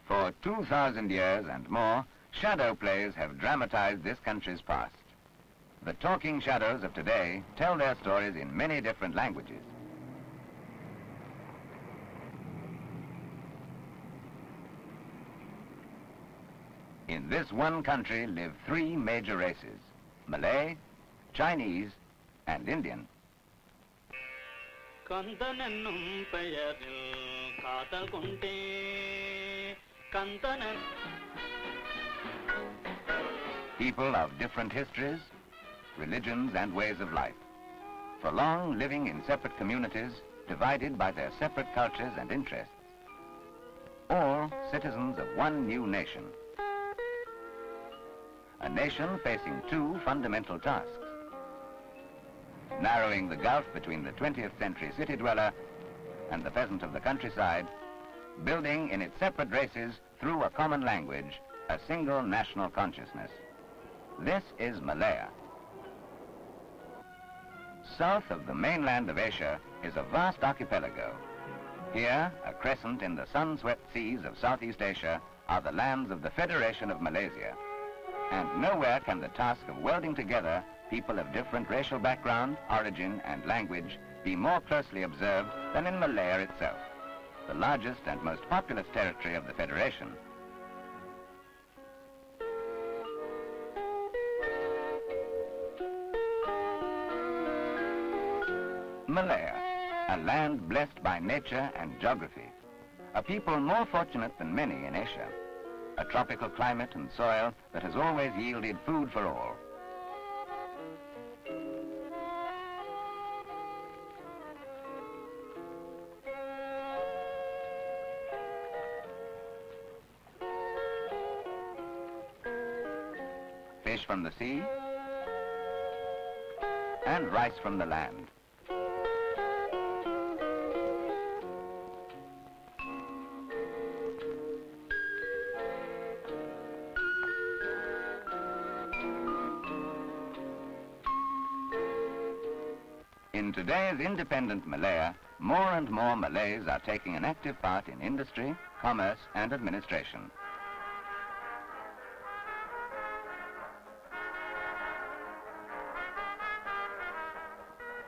For 2,000 years and more, shadow plays have dramatized this country's past. The talking shadows of today tell their stories in many different languages. In this one country live three major races: Malay, Chinese, and Indian. People of different histories, religions, and ways of life. For long living in separate communities, divided by their separate cultures and interests. All citizens of one new nation. A nation facing two fundamental tasks: narrowing the gulf between the 20th century city dweller and the peasant of the countryside, building in its separate races, through a common language, a single national consciousness. This is Malaya. South of the mainland of Asia is a vast archipelago. Here, a crescent in the sun-swept seas of Southeast Asia, are the lands of the Federation of Malaysia. And nowhere can the task of welding together people of different racial background, origin, and language be more closely observed than in Malaya itself, the largest and most populous territory of the Federation. Malaya, a land blessed by nature and geography, a people more fortunate than many in Asia, a tropical climate and soil that has always yielded food for all. Fish from the sea and rice from the land. In today's independent Malaya, more and more Malays are taking an active part in industry, commerce, and administration.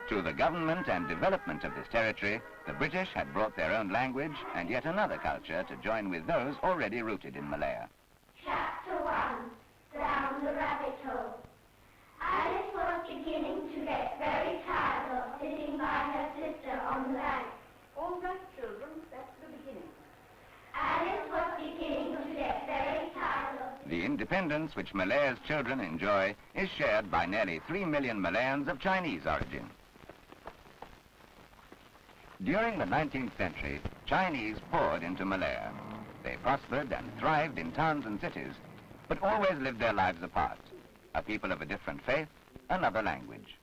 To the government and development of this territory, the British had brought their own language and yet another culture to join with those already rooted in Malaya. Chapter 1, Down the Rabbit Hole. Alice was beginning to get very tired of sitting by her sister on the bank. All right, children, that's the beginning. Alice was beginning to get very tired of... The independence which Malaya's children enjoy is shared by nearly 3 million Malayans of Chinese origin. During the 19th century, Chinese poured into Malaya. They prospered and thrived in towns and cities, but always lived their lives apart. A people of a different faith, another language.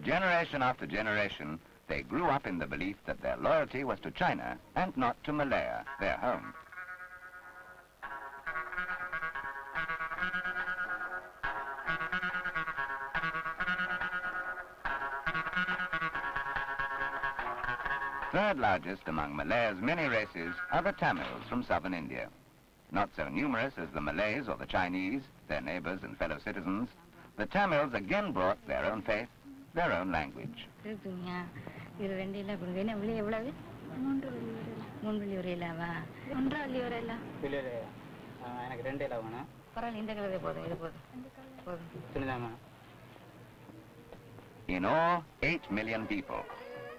Generation after generation, they grew up in the belief that their loyalty was to China and not to Malaya, their home. Third largest among Malaya's many races are the Tamils from southern India. Not so numerous as the Malays or the Chinese, their neighbors and fellow citizens, the Tamils again brought their own faith, their own language. In all, 8 million people.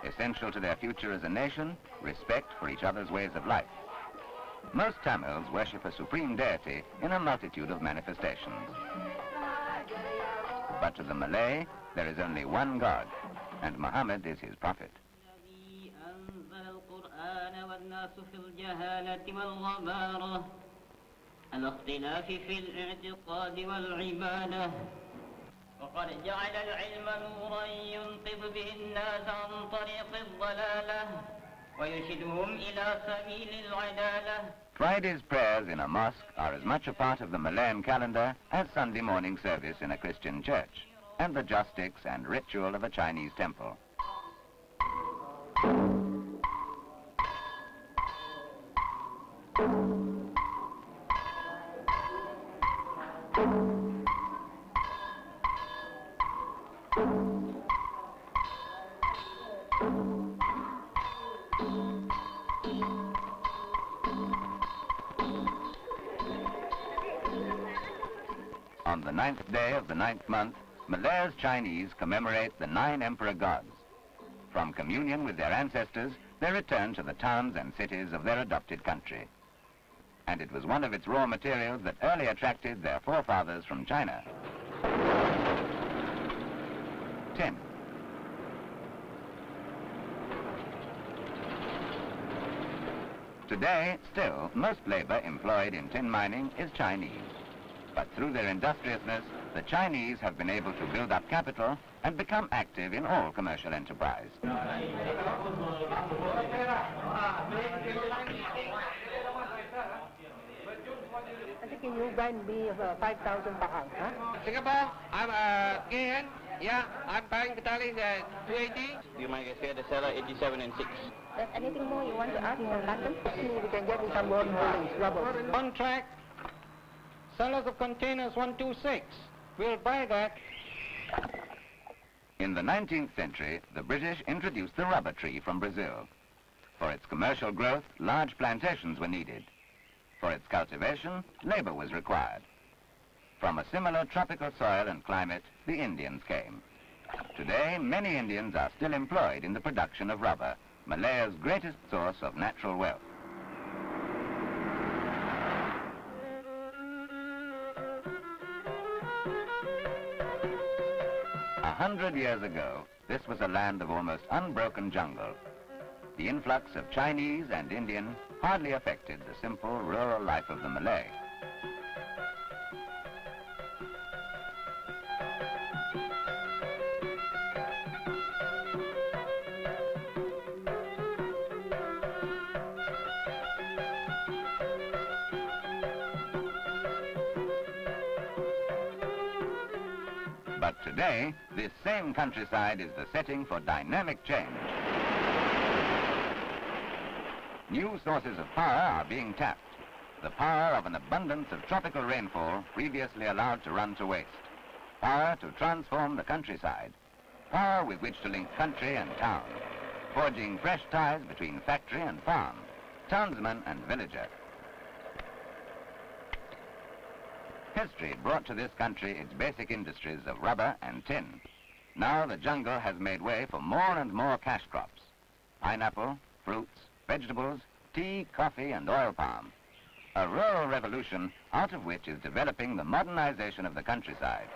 Essential to their future as a nation, respect for each other's ways of life. Most Tamils worship a supreme deity in a multitude of manifestations. But to the Malay, there is only one God, and Muhammad is his prophet. الناس في الجهالة والغبارة الاختلاف في الاعتقاد والعبادة وقد جعل العلم نورا ينقذ به الناس عن طريق الضلالة ويرشدهم إلى سبيل العدالة. Friday's prayers in a mosque are as much a part of the Malayan calendar as Sunday morning service in a Christian church, and the jostics and ritual of a Chinese temple. On the 9th day of the 9th month, Malaya's Chinese commemorate the 9 emperor gods. From communion with their ancestors, they return to the towns and cities of their adopted country. And it was one of its raw materials that early attracted their forefathers from China. Tin. Today, still, most labor employed in tin mining is Chinese. But through their industriousness, the Chinese have been able to build up capital and become active in all commercial enterprise. Can you buy me 5,000 baht? Huh? Singapore, I'm again. Yeah, I'm buying Guthrie 280. You might get the seller 87 and 6. There's anything more you want to ask for London? We can get me some more holdings, rubber. Contract. Sellers of containers 126. We'll buy that. In the 19th century, the British introduced the rubber tree from Brazil. For its commercial growth, large plantations were needed. For its cultivation, labor was required. From a similar tropical soil and climate, the Indians came. Today, many Indians are still employed in the production of rubber, Malaya's greatest source of natural wealth. A 100 years ago, this was a land of almost unbroken jungle. The influx of Chinese and Indian hardly affected the simple rural life of the Malay. But today, this same countryside is the setting for dynamic change. New sources of power are being tapped. The power of an abundance of tropical rainfall previously allowed to run to waste. Power to transform the countryside. Power with which to link country and town. Forging fresh ties between factory and farm, townsman and villager. History brought to this country its basic industries of rubber and tin. Now the jungle has made way for more and more cash crops. Pineapple, fruits, vegetables, tea, coffee and oil palm. A rural revolution out of which is developing the modernization of the countryside.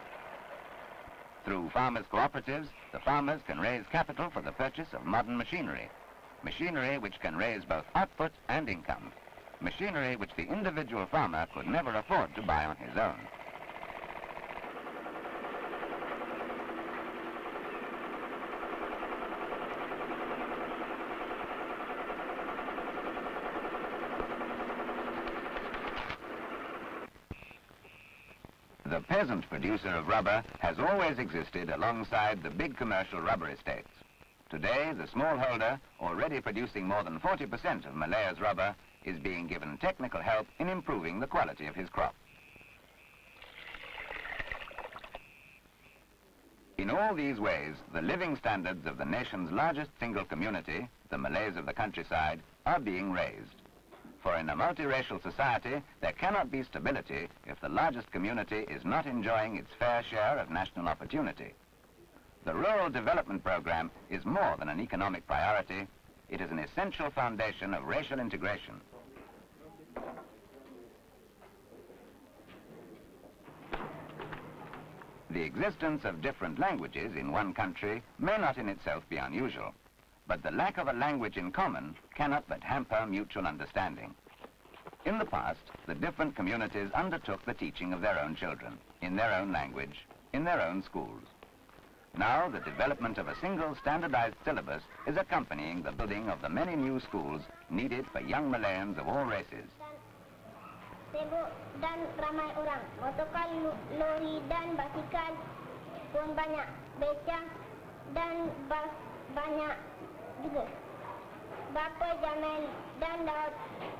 Through farmers' cooperatives, the farmers can raise capital for the purchase of modern machinery. Machinery which can raise both output and income. Machinery which the individual farmer could never afford to buy on his own. The peasant producer of rubber has always existed alongside the big commercial rubber estates. Today, the smallholder, already producing more than 40% of Malaya's rubber, is being given technical help in improving the quality of his crop. In all these ways, the living standards of the nation's largest single community, the Malays of the countryside, are being raised. For in a multiracial society, there cannot be stability if the largest community is not enjoying its fair share of national opportunity. The Rural Development Program is more than an economic priority. It is an essential foundation of racial integration. The existence of different languages in one country may not in itself be unusual. But the lack of a language in common cannot but hamper mutual understanding. In the past, the different communities undertook the teaching of their own children, in their own language, in their own schools. Now, the development of a single standardized syllabus is accompanying the building of the many new schools needed for young Malayans of all races. Sibuk dan ramai orang. Motorkar, lori dan basikal pun banyak. Beca dan bas banyak juga. Bapa Jamil dan Daud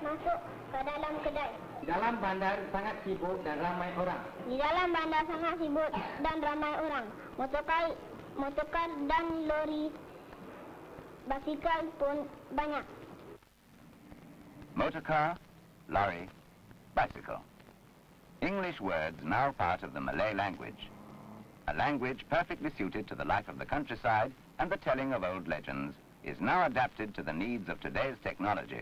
masuk ke dalam kedai. Di dalam bandar sangat sibuk dan ramai orang. Di dalam bandar sangat sibuk dan ramai orang. Motorkar dan lori basikal pun banyak. Motorcar, lorry, bicycle. English words now part of the Malay language. A language perfectly suited to the life of the countryside and the telling of old legends is now adapted to the needs of today's technology.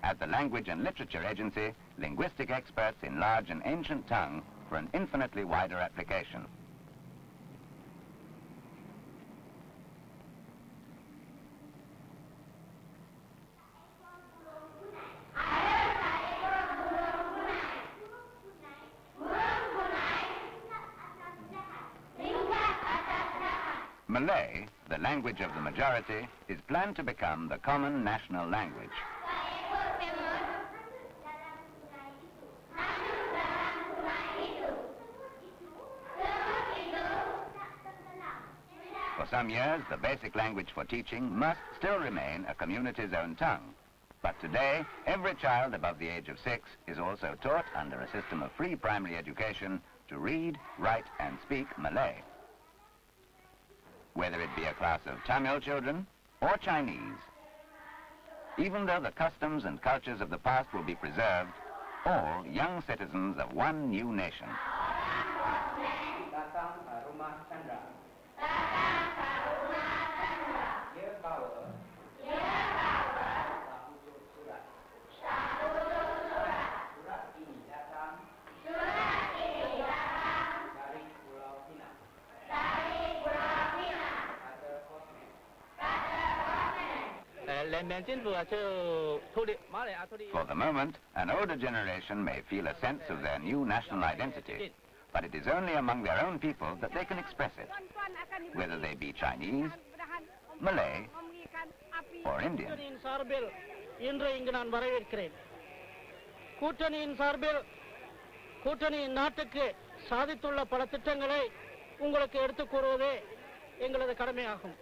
At the Language and Literature Agency, linguistic experts enlarge an ancient tongue for an infinitely wider application. Malay, the language of the majority, is planned to become the common national language. For some years, the basic language for teaching must still remain a community's own tongue. But today, every child above the age of 6 is also taught under a system of free primary education to read, write, and speak Malay. Whether it be a class of Tamil children or Chinese. Even though the customs and cultures of the past will be preserved, all young citizens of one new nation. For the moment, an older generation may feel a sense of their new national identity, but it is only among their own people that they can express it, whether they be Chinese, Malay, or Indian. கூட்டணியின் நாட்டுக்கு சாதித்துள்ள பல திட்டங்களை உங்களுக்கு எடுத்துக் கூறுவதே எங்களது கடமையாகும்.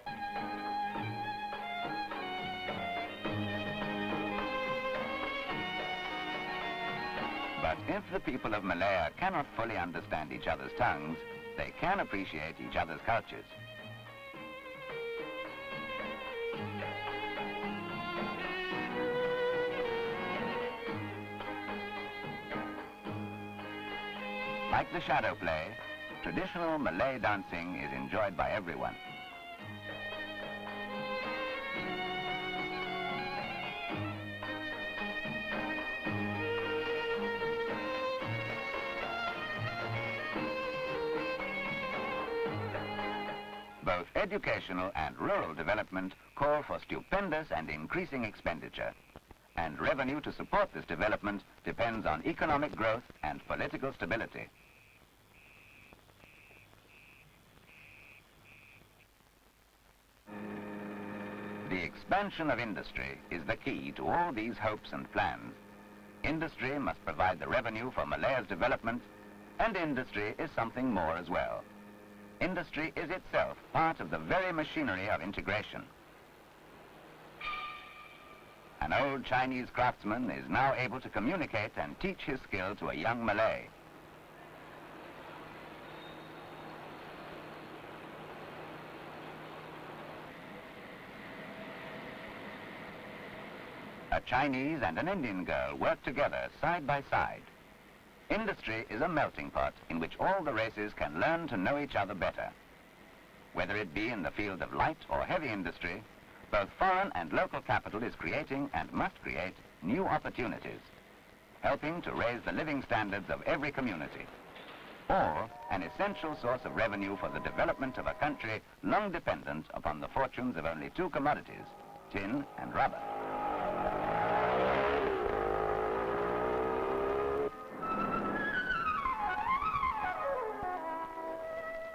But if the people of Malaya cannot fully understand each other's tongues, they can appreciate each other's cultures. Like the shadow play, traditional Malay dancing is enjoyed by everyone. Both educational and rural development call for stupendous and increasing expenditure. And revenue to support this development depends on economic growth and political stability. The expansion of industry is the key to all these hopes and plans. Industry must provide the revenue for Malaya's development, and industry is something more as well. Industry is itself part of the very machinery of integration. An old Chinese craftsman is now able to communicate and teach his skill to a young Malay. A Chinese and an Indian girl work together side by side. Industry is a melting pot in which all the races can learn to know each other better. Whether it be in the field of light or heavy industry, both foreign and local capital is creating and must create new opportunities, helping to raise the living standards of every community. or an essential source of revenue for the development of a country long dependent upon the fortunes of only two commodities, tin and rubber.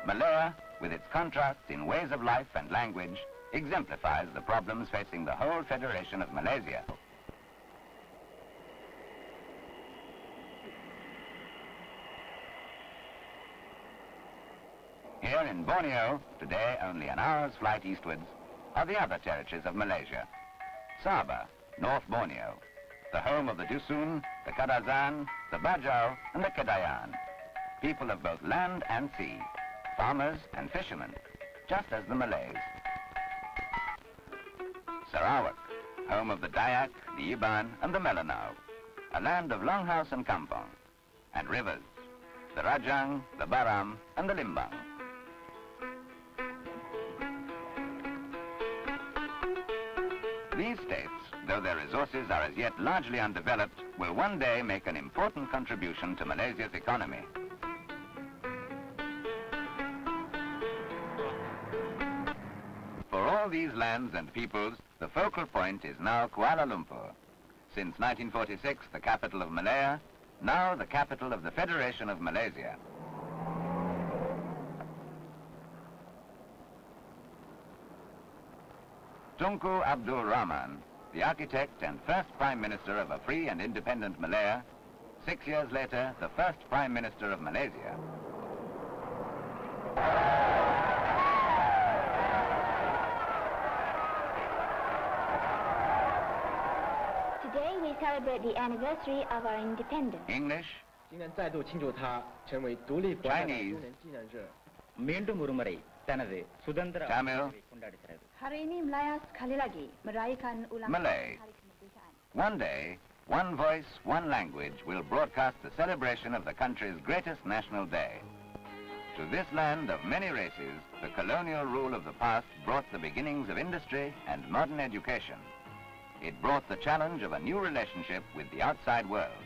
Malaya, with its contrasts in ways of life and language, exemplifies the problems facing the whole Federation of Malaysia. Here in Borneo, today only an hour's flight eastwards, are the other territories of Malaysia. Sabah, North Borneo, the home of the Dusun, the Kadazan, the Bajau, and the Kedayan. People of both land and sea, farmers and fishermen, just as the Malays. Sarawak, home of the Dayak, the Iban, and the Melanau, a land of longhouse and kampong, and rivers, the Rajang, the Baram, and the Limbang. These states, though their resources are as yet largely undeveloped, will one day make an important contribution to Malaysia's economy. For all these lands and peoples, the focal point is now Kuala Lumpur. Since 1946, the capital of Malaya, now the capital of the Federation of Malaysia. Tunku Abdul Rahman, the architect and first Prime Minister of a free and independent Malaya, 6 years later, the first Prime Minister of Malaysia. Today we celebrate the anniversary of our independence. English, 今天再度庆祝他成为独立国家的工人纪念日。 மீண்டும் ஒருமுறை தனது சுதந்திர Tamil, கொண்டாடுகிறது. Hari ini Malaya sekali lagi merayakan ulang Malay. Hari Kemerdekaan. One day, one voice, one language will broadcast the celebration of the country's greatest national day. To this land of many races, the colonial rule of the past brought the beginnings of industry and modern education. It brought the challenge of a new relationship with the outside world.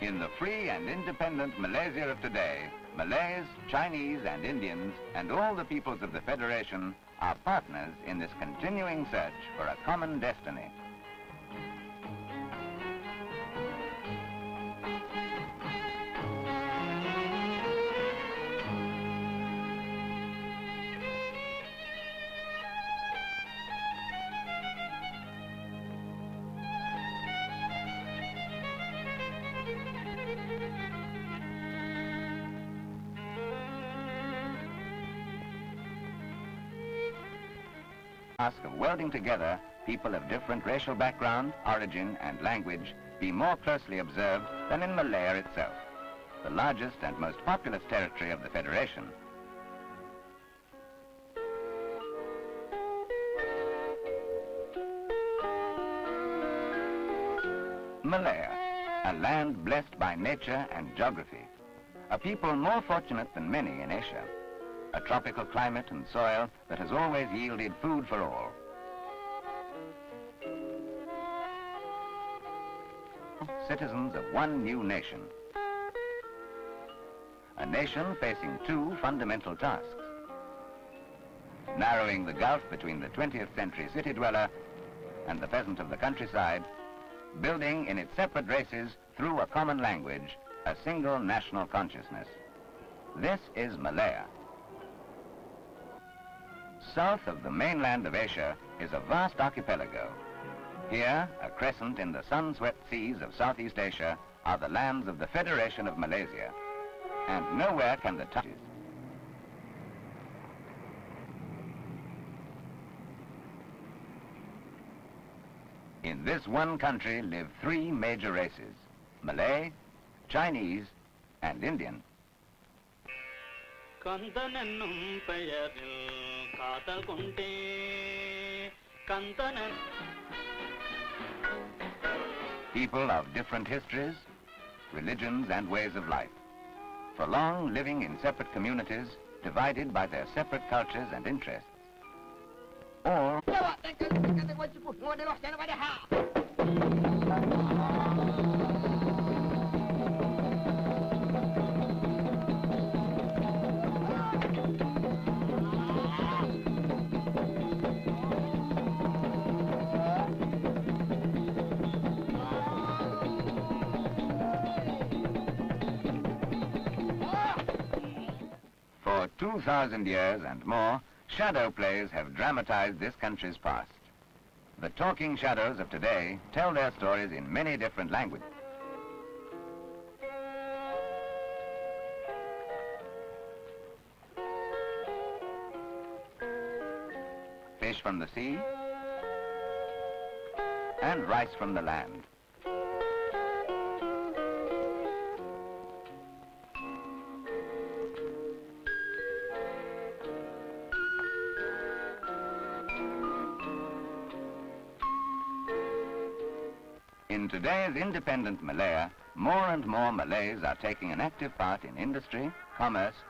In the free and independent Malaysia of today, Malays, Chinese and Indians and all the peoples of the Federation are partners in this continuing search for a common destiny. Task of welding together people of different racial background, origin and language be more closely observed than in Malaya itself, the largest and most populous territory of the Federation. Malaya, a land blessed by nature and geography, a people more fortunate than many in Asia. A tropical climate and soil that has always yielded food for all. Citizens of one new nation. A nation facing two fundamental tasks. Narrowing the gulf between the 20th century city dweller and the peasant of the countryside, building in its separate races through a common language, a single national consciousness. This is Malaya. South of the mainland of Asia is a vast archipelago. Here, a crescent in the sun-swept seas of Southeast Asia, are the lands of the Federation of Malaysia. And nowhere can the touches. In this one country live three major races, Malay, Chinese, and Indian. கந்தனென்னும் பெயரில் காதல் கொண்டே கந்தனன் People of different histories, religions and ways of life. For long living in separate communities, divided by their separate cultures and interests. Or for 2,000 years and more, shadow plays have dramatized this country's past. The talking shadows of today tell their stories in many different languages. Fish from the sea and rice from the land. In today's independent Malaya, more and more Malays are taking an active part in industry, commerce, and